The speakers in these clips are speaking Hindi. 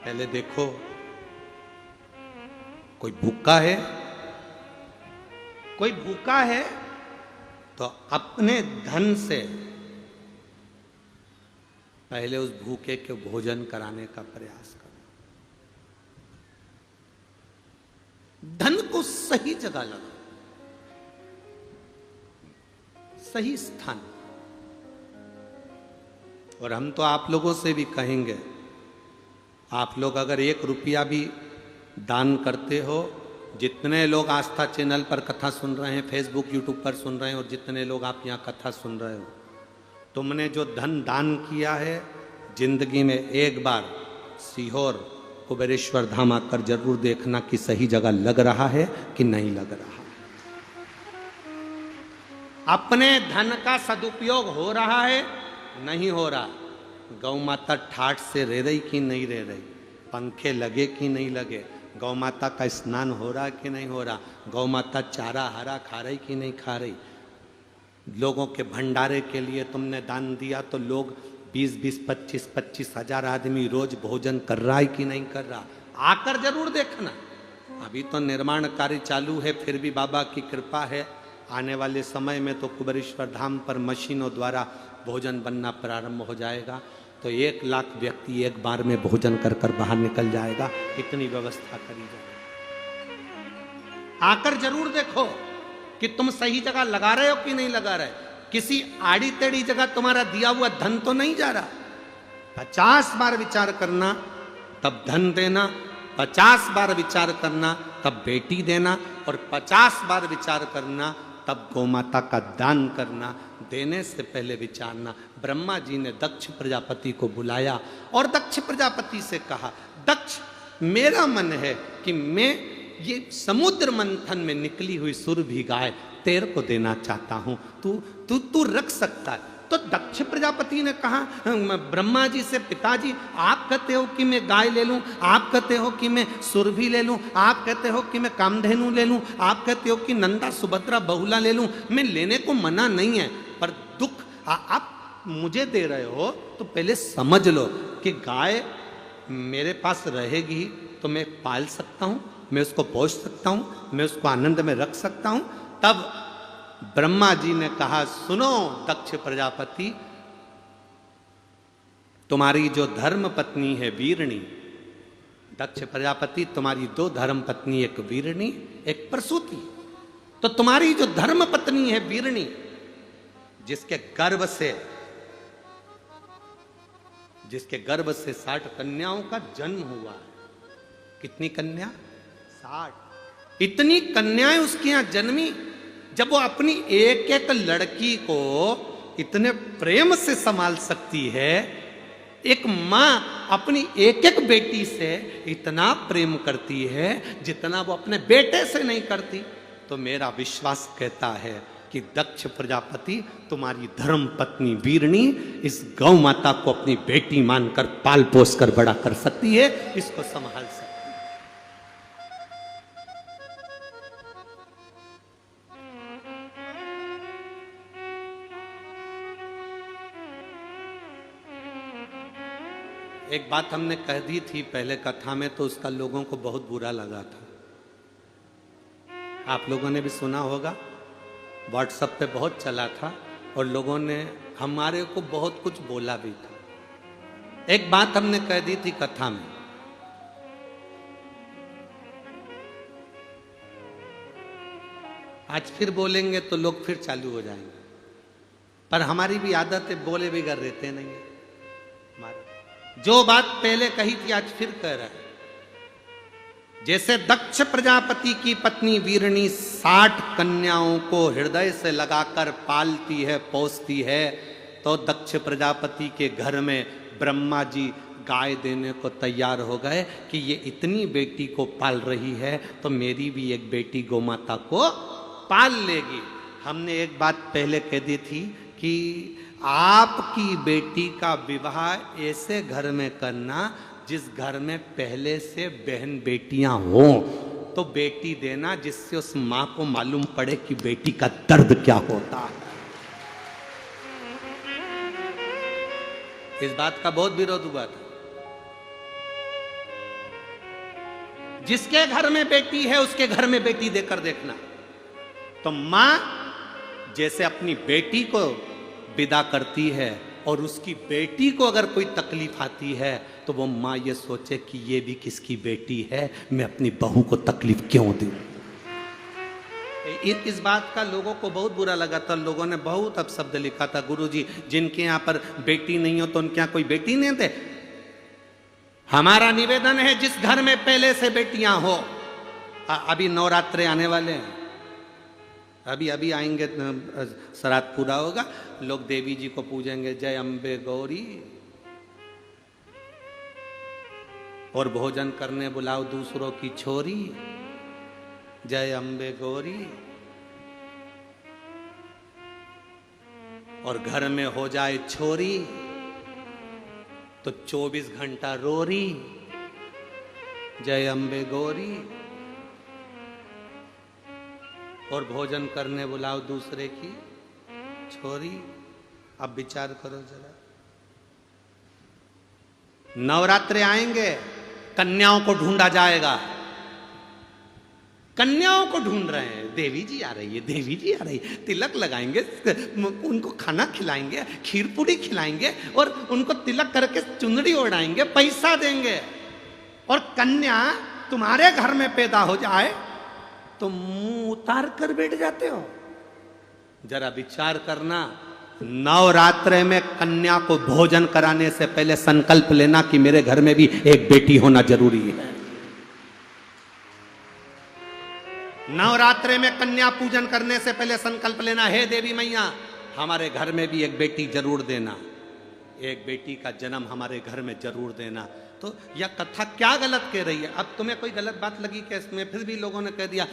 पहले देखो कोई भूखा है, कोई भूखा है तो अपने धन से पहले उस भूखे के भोजन कराने का प्रयास करो। धन को सही जगह लगाओ, सही स्थान। और हम तो आप लोगों से भी कहेंगे, आप लोग अगर 1 रुपया भी दान करते हो, जितने लोग आस्था चैनल पर कथा सुन रहे हैं, फेसबुक यूट्यूब पर सुन रहे हैं, और जितने लोग आप यहाँ कथा सुन रहे हो, तुमने जो धन दान किया है, जिंदगी में एक बार सीहोर कुबेरेश्वर धाम आकर जरूर देखना कि सही जगह लग रहा है कि नहीं लग रहा। अपने धन का सदुपयोग हो रहा है, नहीं हो रहा। गौ माता ठाठ से रह रही कि नहीं रह रही, पंखे लगे कि नहीं लगे, गौ माता का स्नान हो रहा कि नहीं हो रहा, गौ माता चारा हरा खा रही कि नहीं खा रही। लोगों के भंडारे के लिए तुमने दान दिया तो लोग 20-20, 25-25 हजार आदमी रोज भोजन कर रहा है कि नहीं कर रहा, आकर जरूर देखना। अभी तो निर्माण कार्य चालू है, फिर भी बाबा की कृपा है, आने वाले समय में तो कुबेरेश्वर धाम पर मशीनों द्वारा भोजन बनना प्रारंभ हो जाएगा। तो 1 लाख व्यक्ति एक बार में भोजन कर कर बाहर निकल जाएगा, इतनी व्यवस्था करी जाए। आकर जरूर देखो कि तुम सही जगह लगा रहे हो कि नहीं लगा रहे। किसी आड़ी टेढ़ी जगह तुम्हारा दिया हुआ धन तो नहीं जा रहा। 50 बार विचार करना तब धन देना, 50 बार विचार करना तब बेटी देना, और 50 बार विचार करना तब गौमाता का दान करना। देने से पहले विचारना। ब्रह्मा जी ने दक्ष प्रजापति को बुलाया और दक्ष प्रजापति से कहा, दक्ष मेरा मन है कि मैं ये समुद्र मंथन में निकली हुई सुरभि गाय तेरे को देना चाहता हूं, तू रख सकता है। तो दक्ष प्रजापति ने कहा ब्रह्मा जी से, पिताजी आप कहते हो कि मैं गाय ले लूं, आप कहते हो कि मैं सुरभि ले लूं, आप कहते हो कि मैं कामधेनु ले लूं, आप कहते हो कि नंदा सुभद्रा बहुला ले लूं, मैं लेने को मना नहीं है, पर दुख आप मुझे दे रहे हो तो पहले समझ लो कि गाय मेरे पास रहेगी तो मैं पाल सकता हूं, मैं उसको पोष सकता हूं, मैं उसको आनंद में रख सकता हूं। तब ब्रह्मा जी ने कहा, सुनो दक्ष प्रजापति, तुम्हारी जो धर्म पत्नी है वीरणी, दक्ष प्रजापति तुम्हारी 2 धर्म पत्नी, एक वीरणी एक प्रसूति। तो तुम्हारी जो धर्म पत्नी है वीरणी, जिसके गर्भ से 60 कन्याओं का जन्म हुआ है। कितनी कन्या? 60। इतनी कन्याएं उसके यहां जन्मी। जब वो अपनी एक एक लड़की को इतने प्रेम से संभाल सकती है, एक मां अपनी एक एक बेटी से इतना प्रेम करती है जितना वो अपने बेटे से नहीं करती, तो मेरा विश्वास कहता है कि दक्ष प्रजापति तुम्हारी धर्म पत्नी वीरणी इस गौ माता को अपनी बेटी मानकर पाल पोस कर बड़ा कर सकती है, इसको संभाल सकती है। एक बात हमने कह दी थी पहले कथा में, तो उसका लोगों को बहुत बुरा लगा था। आप लोगों ने भी सुना होगा, व्हाट्सएप पे बहुत चला था और लोगों ने हमारे को बहुत कुछ बोला भी था। एक बात हमने कह दी थी कथा में, आज फिर बोलेंगे तो लोग फिर चालू हो जाएंगे, पर हमारी भी आदत है, बोले बिगड़ रहते नहीं है। जो बात पहले कही थी आज फिर कह रहा है। जैसे दक्ष प्रजापति की पत्नी वीरणी 60 कन्याओं को हृदय से लगाकर पालती है, पोसती है, तो दक्ष प्रजापति के घर में ब्रह्मा जी गाय देने को तैयार हो गए कि ये इतनी बेटी को पाल रही है तो मेरी भी एक बेटी गोमाता को पाल लेगी। हमने एक बात पहले कह दी थी कि आपकी बेटी का विवाह ऐसे घर में करना जिस घर में पहले से बहन बेटियां हो, तो बेटी देना जिससे उस मां को मालूम पड़े कि बेटी का दर्द क्या होता है। इस बात का बहुत विरोध हुआ था। जिसके घर में बेटी है उसके घर में बेटी देकर देखना। तो मां जैसे अपनी बेटी को विदा करती है और उसकी बेटी को अगर कोई तकलीफ आती है तो वो मां ये सोचे कि ये भी किसकी बेटी है, मैं अपनी बहू को तकलीफ क्यों दूं। इस बात का लोगों को बहुत बुरा लगा था। लोगों ने बहुत अपशब्द लिखा था, गुरुजी जिनके यहाँ पर बेटी नहीं हो तो उनके यहाँ कोई बेटी नहीं थे। हमारा निवेदन है जिस घर में पहले से बेटियां हो, अभी नवरात्रे आने वाले हैं, अभी आएंगे, श्राद्ध पूरा होगा, लोग देवी जी को पूजेंगे, जय अम्बे गौरी, और भोजन करने बुलाओ दूसरों की छोरी, जय अम्बे गौरी, और घर में हो जाए छोरी तो 24 घंटा रोरी, जय अम्बे गौरी, और भोजन करने बुलाओ दूसरे की छोरी। अब विचार करो जरा, नवरात्रे आएंगे, कन्याओं को ढूंढा जाएगा, कन्याओं को ढूंढ रहे हैं, देवी जी आ रही है, देवी जी आ रही है, तिलक लगाएंगे, उनको खाना खिलाएंगे, खीर पूरी खिलाएंगे और उनको तिलक करके चुंदड़ी ओढ़ाएंगे, पैसा देंगे। और कन्या तुम्हारे घर में पैदा हो जाए तो मुंह उतार कर बैठ जाते हो। जरा विचार करना, नवरात्रे में कन्या को भोजन कराने से पहले संकल्प लेना कि मेरे घर में भी एक बेटी होना जरूरी है। नवरात्रे में कन्या पूजन करने से पहले संकल्प लेना, हे देवी मैया हमारे घर में भी एक बेटी जरूर देना, एक बेटी का जन्म हमारे घर में जरूर देना। तो यह कथा क्या गलत कह रही है? अब तुम्हें कोई गलत बात लगी क्या इसमें? फिर भी लोगों ने कह दिया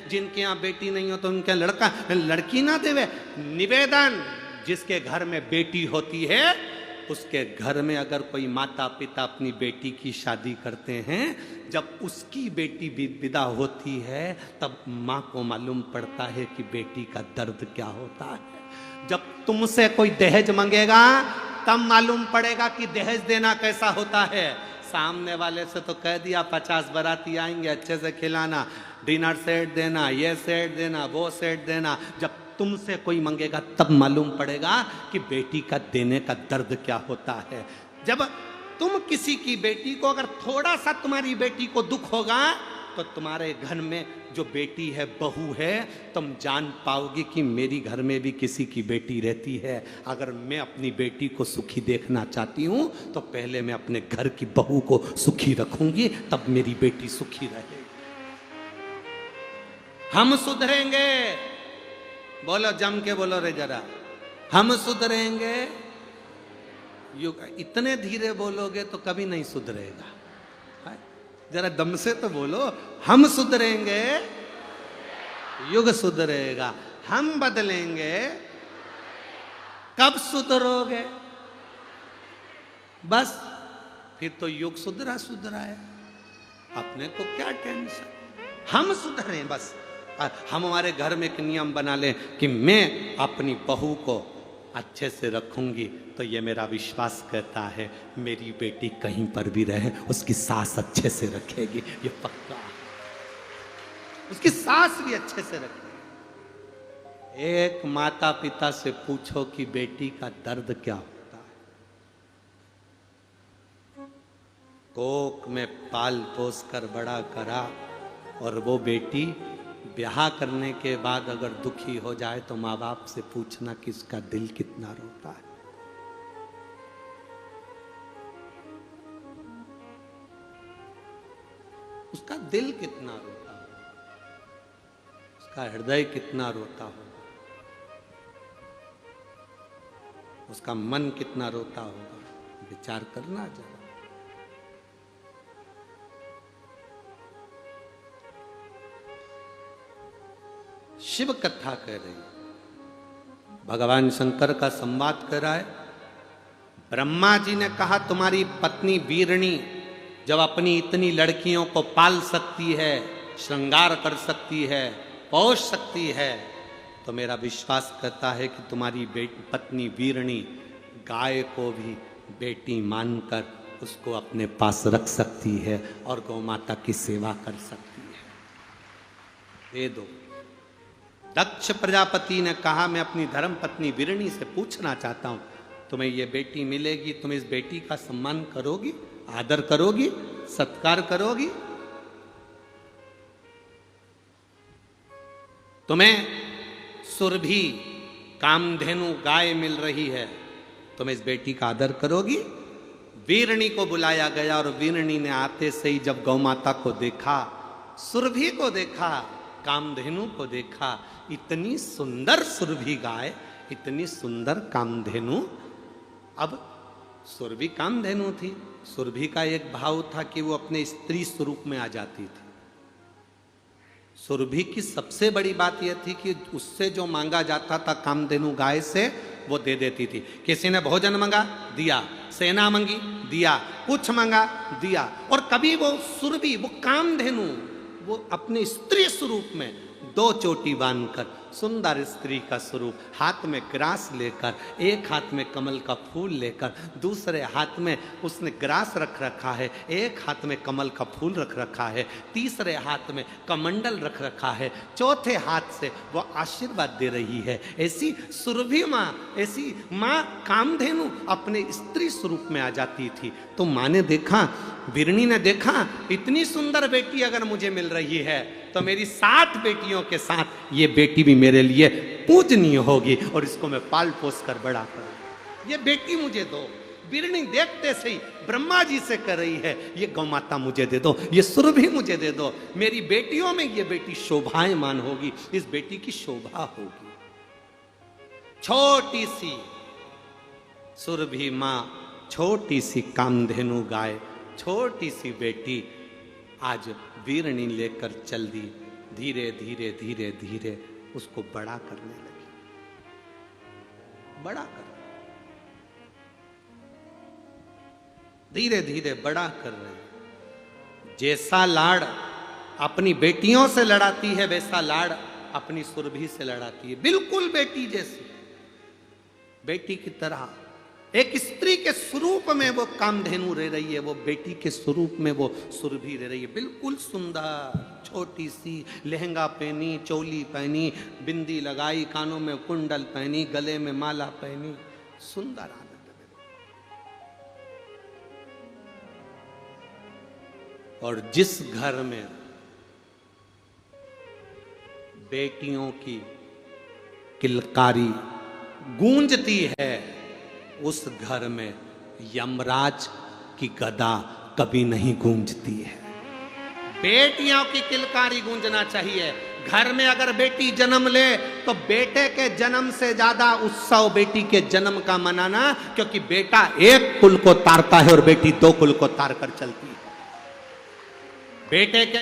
जिनके यहाँ बेटी नहीं हो तो उनके लड़का लड़की ना देवे। निवेदन, जिसके घर में बेटी होती है उसके घर में अगर कोई माता पिता अपनी बेटी की शादी करते हैं, जब उसकी बेटी विदा होती है तब माँ को मालूम पड़ता है कि बेटी का दर्द क्या होता है। जब तुमसे कोई दहेज मांगेगा तब मालूम पड़ेगा कि दहेज देना कैसा होता है। सामने वाले से तो कह दिया 50 बाराती आएंगे, अच्छे से खिलाना, डिनर सेट देना, ये सेट देना, वो सेट देना। जब तुमसे कोई मांगेगा तब मालूम पड़ेगा कि बेटी का देने का दर्द क्या होता है। जब तुम किसी की बेटी को, अगर थोड़ा सा तुम्हारी बेटी को दुख होगा तो तुम्हारे घर में जो बेटी है, बहू है, तुम जान पाओगी कि मेरी घर में भी किसी की बेटी रहती है। अगर मैं अपनी बेटी को सुखी देखना चाहती हूं तो पहले मैं अपने घर की बहू को सुखी रखूंगी, तब मेरी बेटी सुखी रहेगी। हम सुधरेंगे, बोलो जम के बोलो रे जरा, हम सुधरेंगे। इतने धीरे बोलोगे तो कभी नहीं सुधरेगा, जरा दम से तो बोलो, हम सुधरेंगे युग सुधरेगा। हम बदलेंगे, कब सुधरोगे? बस फिर तो युग सुधरा है, अपने को क्या टेंशन। हम सुधरें बस, हम हमारे घर में एक नियम बना लें कि मैं अपनी बहू को अच्छे से रखूंगी, तो ये मेरा विश्वास कहता है मेरी बेटी कहीं पर भी रहे उसकी सास अच्छे से रखेगी, ये पक्का, उसकी सास भी अच्छे से रखेगी। एक माता पिता से पूछो कि बेटी का दर्द क्या होता है। कोख में पाल पोस कर बड़ा करा, और वो बेटी ब्याह करने के बाद अगर दुखी हो जाए तो माँ बाप से पूछना कि उसका दिल कितना रोता है। उसका दिल कितना रोता होगा, उसका हृदय कितना रोता होगा, उसका मन कितना रोता होगा। विचार करना जरा। शिव कथा कह रही, भगवान शंकर का संवाद कर रहा है। ब्रह्मा जी ने कहा तुम्हारी पत्नी वीरणी जब अपनी इतनी लड़कियों को पाल सकती है, श्रृंगार कर सकती है, पोष सकती है, तो मेरा विश्वास करता है कि तुम्हारी पत्नी वीरणी गाय को भी बेटी मानकर उसको अपने पास रख सकती है और गौ माता की सेवा कर सकती है। दे दो। दक्ष प्रजापति ने कहा, मैं अपनी धर्म पत्नी वीरणी से पूछना चाहता हूं, तुम्हें ये बेटी मिलेगी, तुम इस बेटी का सम्मान करोगी, आदर करोगी, सत्कार करोगी? तुम्हें सुरभि कामधेनु गाय मिल रही है, तुम इस बेटी का आदर करोगी? वीरणी को बुलाया गया और वीरणी ने आते से ही जब गौ माता को देखा, सुरभि को देखा, कामधेनु को देखा, इतनी सुंदर सुरभि गाय, इतनी सुंदर कामधेनु। अब सुरभि कामधेनु थी, सुरभि का एक भाव था कि वो अपने स्त्री स्वरूप में आ जाती थी। सुरभि की सबसे बड़ी बात यह थी कि उससे जो मांगा जाता था कामधेनु गाय से, वो दे देती थी। किसी ने भोजन मांगा, दिया, सेना मांगी, दिया, कुछ मांगा, दिया। और कभी वो सुरभि, वो कामधेनु, वो अपने स्त्री स्वरूप में दो चोटी बांधकर, सुंदर स्त्री का स्वरूप, हाथ में ग्रास लेकर, एक हाथ में कमल का फूल लेकर, दूसरे हाथ में उसने ग्रास रख रखा है, एक हाथ में कमल का फूल रख रखा है, तीसरे हाथ में कमंडल रख रखा है, चौथे हाथ से वो आशीर्वाद दे रही है। ऐसी सुरभि माँ, ऐसी माँ कामधेनु अपने स्त्री स्वरूप में आ जाती थी। तो माँ ने देखा, वीरणी ने देखा, इतनी सुंदर बेटी अगर मुझे मिल रही है तो मेरी 60 बेटियों के साथ ये बेटी भी मेरे लिए पूजनीय होगी और इसको मैं पाल पोस कर बड़ा करूं। ये बेटी मुझे दो। वीरणी देखते से ही ब्रह्मा जी से कर रही है, ये गौ माता मुझे दे दो, ये सुरभि मुझे दे दो, मेरी बेटियों में ये बेटी शोभायमान होगी, इस बेटी की शोभा होगी। छोटी सी सुरभि माँ, छोटी सी कामधेनु गाय, छोटी सी बेटी आज वीरणी लेकर चल दी। धीरे धीरे धीरे धीरे उसको बड़ा करने लगी, बड़ा कर, धीरे धीरे बड़ा कर रहे। जैसा लाड़ अपनी बेटियों से लड़ाती है, वैसा लाड़ अपनी सुरभि से लड़ाती है, बिल्कुल बेटी जैसी, बेटी की तरह। एक स्त्री के स्वरूप में वो कामधेनु रह रही है, वो बेटी के स्वरूप में वो सुरभि रह रही है। बिल्कुल सुंदर, छोटी सी, लहंगा पहनी, चोली पहनी, बिंदी लगाई, कानों में कुंडल पहनी, गले में माला पहनी, सुंदर आनंद में। और जिस घर में बेटियों की किलकारी गूंजती है, उस घर में यमराज की गदा कभी नहीं गूंजती है। बेटियों की किलकारी गूंजना चाहिए। घर में अगर बेटी जन्म ले तो बेटे के जन्म से ज्यादा उत्सव बेटी के जन्म का मनाना, क्योंकि बेटा एक कुल को तारता है और बेटी 2 कुल को तार कर चलती है। बेटे के